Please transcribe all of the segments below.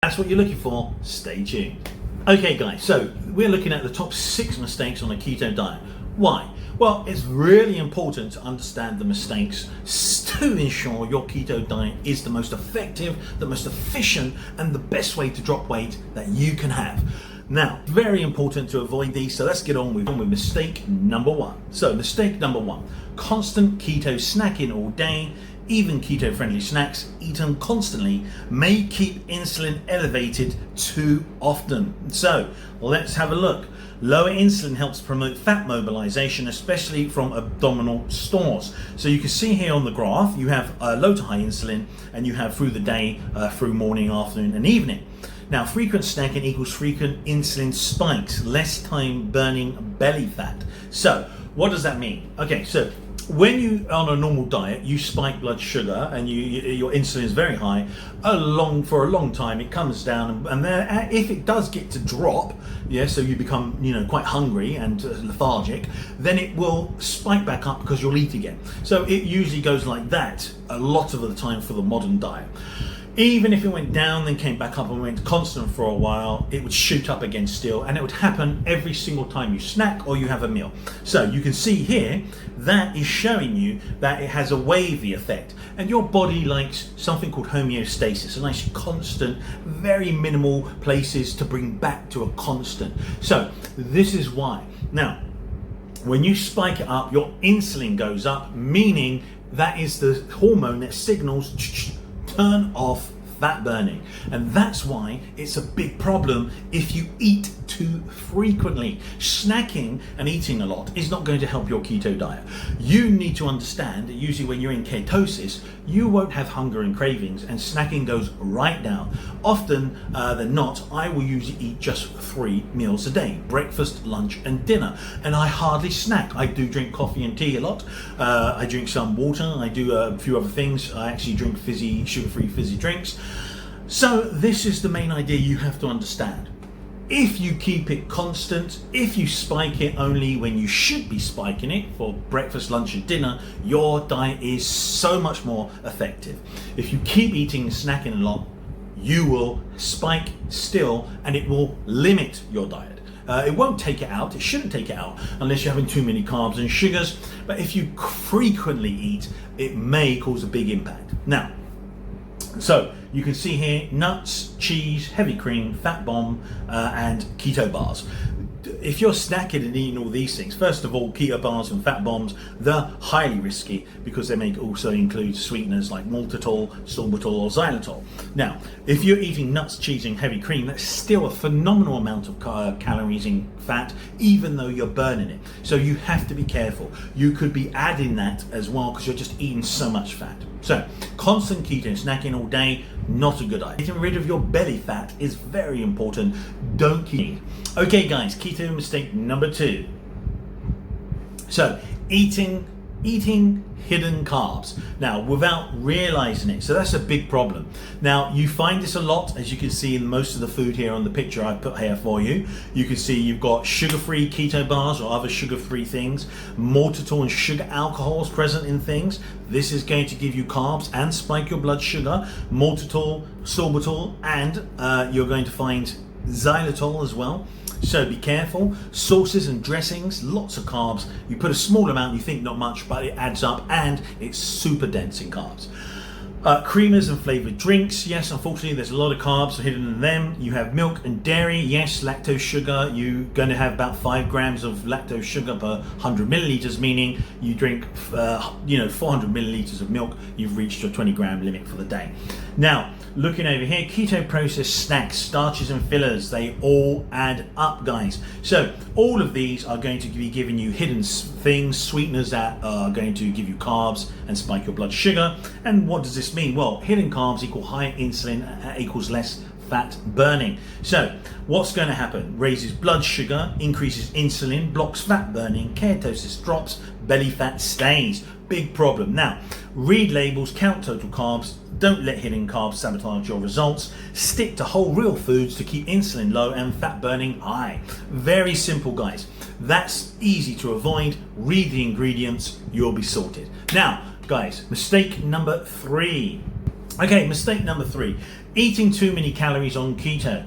that's what you're looking for, stay tuned. Okay guys, so we're looking at the top 6 mistakes on a keto diet. Why? Well, it's really important to understand the mistakes to ensure your keto diet is the most effective, the most efficient, and the best way to drop weight that you can have. Now, very important to avoid these, so let's get on with mistake number 1. So mistake number 1, constant keto snacking all day. Even keto-friendly snacks eaten constantly may keep insulin elevated too often. So let's have a look. Lower insulin helps promote fat mobilization, especially from abdominal stores. So you can see here on the graph, you have low to high insulin, and you have through the day, through morning, afternoon, and evening. Now, frequent snacking equals frequent insulin spikes, less time burning belly fat. So what does that mean? Okay, so when you are on a normal diet, you spike blood sugar and your insulin is very high for a long time. It comes down, and then if it does get to drop, so you become quite hungry and lethargic, then it will spike back up because you'll eat again. So it usually goes like that a lot of the time for the modern diet. Even if it went down, then came back up and went constant for a while, it would shoot up again still, and it would happen every single time you snack or you have a meal. So you can see here, that is showing you that it has a wavy effect, and your body likes something called homeostasis, a nice constant, very minimal places to bring back to a constant. So this is why. Now, when you spike it up, your insulin goes up, meaning that is the hormone that signals turn off fat burning, and that's why it's a big problem if you eat too frequently. Snacking and eating a lot is not going to help your keto diet. You need to understand that usually when you're in ketosis, you won't have hunger and cravings, and snacking goes right down. Often than not, I will usually eat just 3 meals a day: breakfast, lunch, and dinner, and I hardly snack. I do drink coffee and tea a lot. I drink some water. I do a few other things. I actually drink sugar-free fizzy drinks. So this is the main idea you have to understand. If you keep it constant, if you spike it only when you should be spiking it for breakfast, lunch, and dinner, your diet is so much more effective. If you keep eating and snacking a lot, you will spike still, and it will limit your diet. It won't take it out, it shouldn't take it out unless you're having too many carbs and sugars, but if you frequently eat, it may cause a big impact. Now, so you can see here nuts, cheese, heavy cream, fat bomb, and keto bars. If you're snacking and eating all these things, first of all, keto bars and fat bombs, they're highly risky because they may also include sweeteners like maltitol, sorbitol, or xylitol. Now, if you're eating nuts, cheese, and heavy cream, that's still a phenomenal amount of calories in fat, even though you're burning it. So you have to be careful. You could be adding that as well because you're just eating so much fat. So, constant keto snacking all day, not a good idea. Getting rid of your belly fat is very important. Don't keep. Okay guys, keto mistake number 2. So, eating hidden carbs. Now, without realizing it. So that's a big problem. Now, you find this a lot, as you can see in most of the food here on the picture I put here for you. You can see you've got sugar-free keto bars or other sugar-free things, maltitol and sugar alcohols present in things. This is going to give you carbs and spike your blood sugar, maltitol, sorbitol, and you're going to find xylitol as well. So be careful. Sauces and dressings, lots of carbs. You put a small amount, you think not much, but it adds up, and it's super dense in carbs. Creamers and flavored drinks, yes, unfortunately there's a lot of carbs hidden in them. You have milk and dairy, yes, lactose sugar. You're going to have about 5 grams of lactose sugar per 100 milliliters, meaning you drink 400 milliliters of milk, you've reached your 20-gram limit for the day. Now, looking over here, keto processed snacks, starches and fillers, they all add up, guys. So all of these are going to be giving you hidden things, sweeteners that are going to give you carbs and spike your blood sugar. And what does this mean? Well, hidden carbs equal higher insulin equals less fat burning. So what's going to happen? Raises blood sugar, increases insulin, blocks fat burning, ketosis drops, belly fat stays. Big problem. Now, read labels, count total carbs, don't let hidden carbs sabotage your results, stick to whole real foods to keep insulin low and fat burning high. Very simple, guys. That's easy to avoid. Read the ingredients, you'll be sorted. Now, guys, mistake number 3. Okay, mistake number 3, eating too many calories on keto.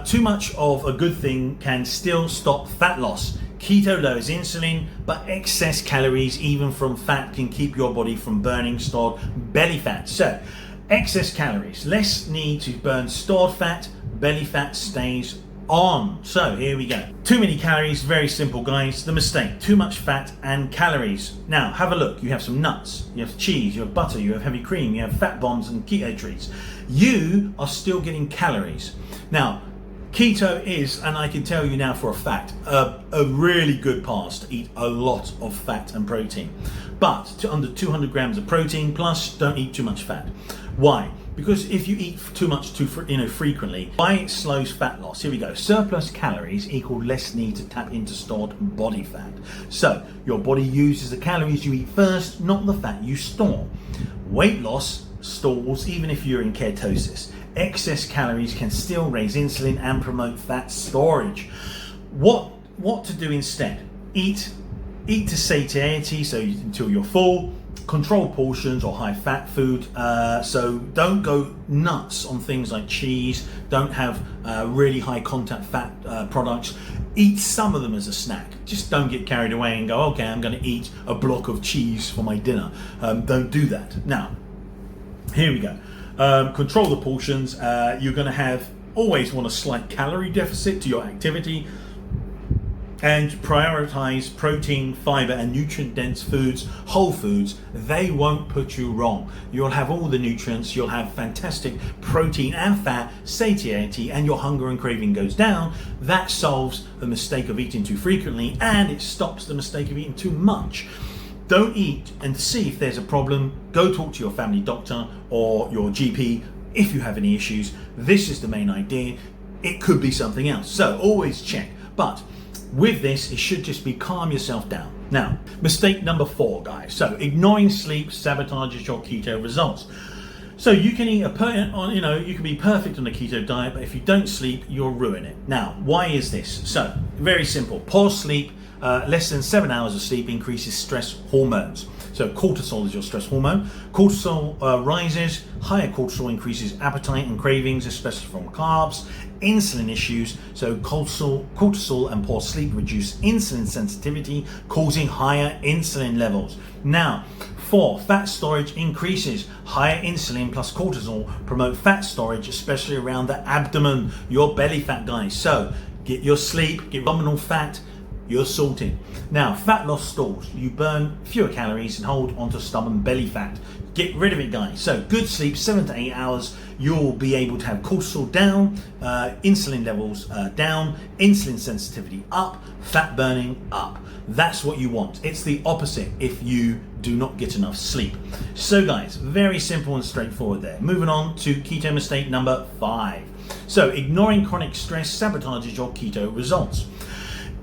Too much of a good thing can still stop fat loss. Keto lowers insulin, but excess calories, even from fat, can keep your body from burning stored belly fat. So, excess calories, less need to burn stored fat, belly fat stays on. So here we go. Too many calories, very simple guys. The mistake, too much fat and calories. Now have a look. You have some nuts, you have cheese, you have butter, you have heavy cream, you have fat bombs and keto treats. You are still getting calories. Now keto is, and I can tell you now for a fact, a really good pass to eat a lot of fat and protein. But to under 200 grams of protein plus, don't eat too much fat. Why? Because if you eat too much frequently, why it slows fat loss. Here we go. Surplus calories equal less need to tap into stored body fat. So your body uses the calories you eat first, not the fat you store. Weight loss stalls even if you're in ketosis. Excess calories can still raise insulin and promote fat storage. What to do instead? Eat to satiety, so until you're full. Control portions or high fat food, so don't go nuts on things like cheese. Don't have really high content fat products. Eat some of them as a snack. Just don't get carried away and go, okay, I'm going to eat a block of cheese for my dinner. Don't do that. Now here we go. Control the portions. You're going to always want a slight calorie deficit to your activity, and prioritize protein, fiber and nutrient dense foods, whole foods. They won't put you wrong. You'll have all the nutrients, you'll have fantastic protein and fat, satiety, and your hunger and craving goes down. That solves the mistake of eating too frequently, and it stops the mistake of eating too much. Don't eat and see if there's a problem. Go talk to your family doctor or your GP if you have any issues. This is the main idea. It could be something else. So always check. But with this, it should just be calm yourself down. Now, mistake number 4, guys. So ignoring sleep sabotages your keto results. So you can eat you can be perfect on a keto diet, but if you don't sleep, you'll ruin it. Now, why is this? So very simple. Poor sleep, less than 7 hours of sleep increases stress hormones. So cortisol is your stress hormone. Cortisol rises. Higher cortisol increases appetite and cravings, especially from carbs. Insulin issues. So cortisol and poor sleep reduce insulin sensitivity, causing higher insulin levels. Now, 4, fat storage increases. Higher insulin plus cortisol promote fat storage, especially around the abdomen, your belly fat, guys. So get your sleep, get abdominal fat, you're sorted. Now, fat loss stalls. You burn fewer calories and hold onto stubborn belly fat. Get rid of it, guys. So good sleep, 7 to 8 hours. You'll be able to have cortisol down, insulin levels down, insulin sensitivity up, fat burning up. That's what you want. It's the opposite if you do not get enough sleep. So guys, very simple and straightforward there. Moving on to keto mistake number 5. So ignoring chronic stress sabotages your keto results.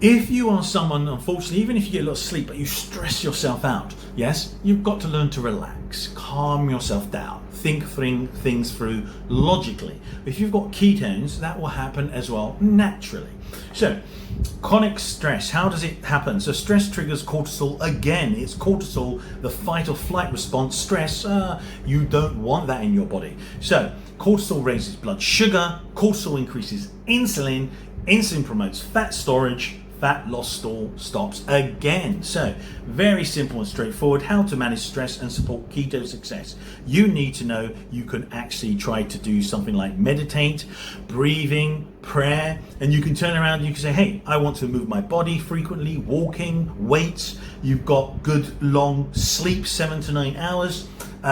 If you are someone, unfortunately, even if you get a lot of sleep, but you stress yourself out, yes, you've got to learn to relax, calm yourself down, think things through logically. If you've got ketones, that will happen as well naturally. So, chronic stress, how does it happen? So stress triggers cortisol again. It's cortisol, the fight or flight response. Stress, you don't want that in your body. So cortisol raises blood sugar, cortisol increases insulin, insulin promotes fat storage, fat loss stall stops again. So very simple and straightforward how to manage stress and support keto success. You need to know you can actually try to do something like meditate, breathing, prayer, and you can turn around and you can say, hey, I want to move my body frequently, walking, weights. You've got good long sleep, 7 to 9 hours.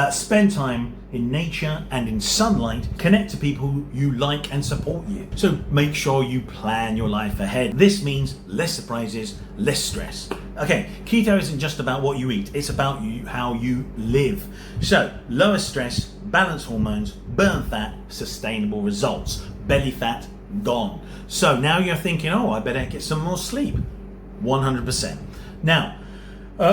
Spend time in nature and in sunlight. Connect to people who you like and support you. So make sure you plan your life ahead. This means less surprises, less stress. Okay, keto isn't just about what you eat, it's about how you live. So lower stress, balance hormones, burn fat, sustainable results. Belly fat gone. So now you're thinking, oh, I better get some more sleep. 100%. Now,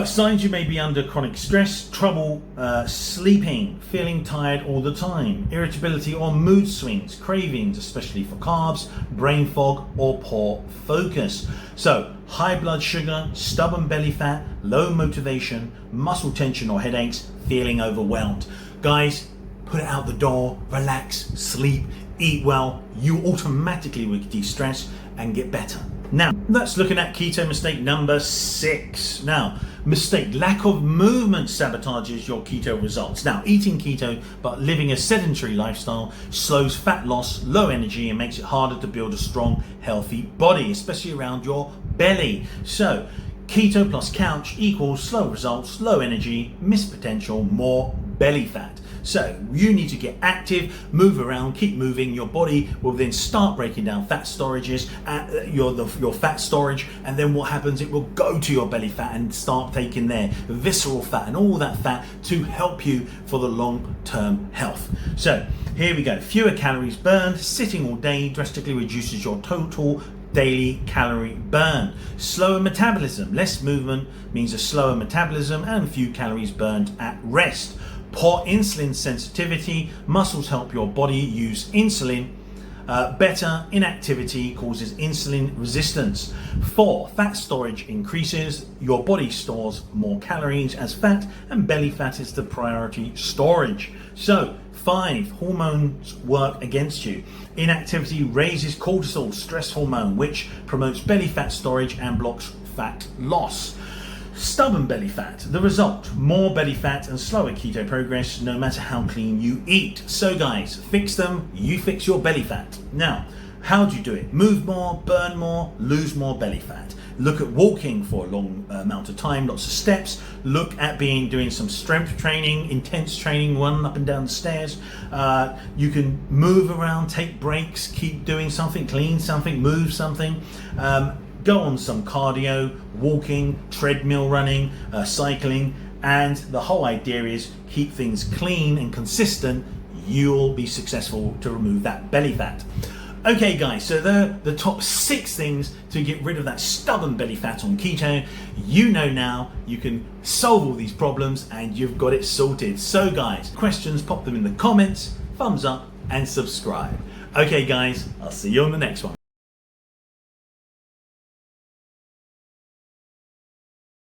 signs you may be under chronic stress: trouble sleeping, feeling tired all the time, irritability or mood swings, cravings, especially for carbs, brain fog or poor focus. So high blood sugar, stubborn belly fat, low motivation, muscle tension or headaches, feeling overwhelmed. Guys, put it out the door, relax, sleep, eat well, you automatically will de-stress and get better. Now, let's looking at keto mistake number 6. Now, mistake, lack of movement sabotages your keto results. Now, eating keto but living a sedentary lifestyle slows fat loss, low energy, and makes it harder to build a strong, healthy body, especially around your belly. So, keto plus couch equals slow results, low energy, missed potential, more belly fat. So you need to get active, move around, keep moving. Your body will then start breaking down fat storages, your fat storage, and then what happens, it will go to your belly fat and start taking their visceral fat and all that fat to help you for the long-term health. So here we go. Fewer calories burned, sitting all day drastically reduces your total daily calorie burn. Slower metabolism, less movement means a slower metabolism and few calories burned at rest. Poor insulin sensitivity, muscles help your body use insulin better. Inactivity causes insulin resistance. 4, fat storage increases. Your body stores more calories as fat, and belly fat is the priority storage. So 5, hormones work against you. Inactivity raises cortisol, stress hormone, which promotes belly fat storage and blocks fat loss. Stubborn belly fat, the result, more belly fat and slower keto progress no matter how clean you eat. So guys, fix them, you fix your belly fat. Now, how do you do it? Move more, burn more, lose more belly fat. Look at walking for a long amount of time, lots of steps. Look at doing some strength training, intense training, running up and down the stairs. You can move around, take breaks, keep doing something, clean something, move something. Go on some cardio, walking, treadmill running, cycling, and the whole idea is keep things clean and consistent. You'll be successful to remove that belly fat. Okay guys, so the top 6 things to get rid of that stubborn belly fat on keto. You know now you can solve all these problems and you've got it sorted. So guys, questions, pop them in the comments, thumbs up and subscribe. Okay guys, I'll see you on the next one.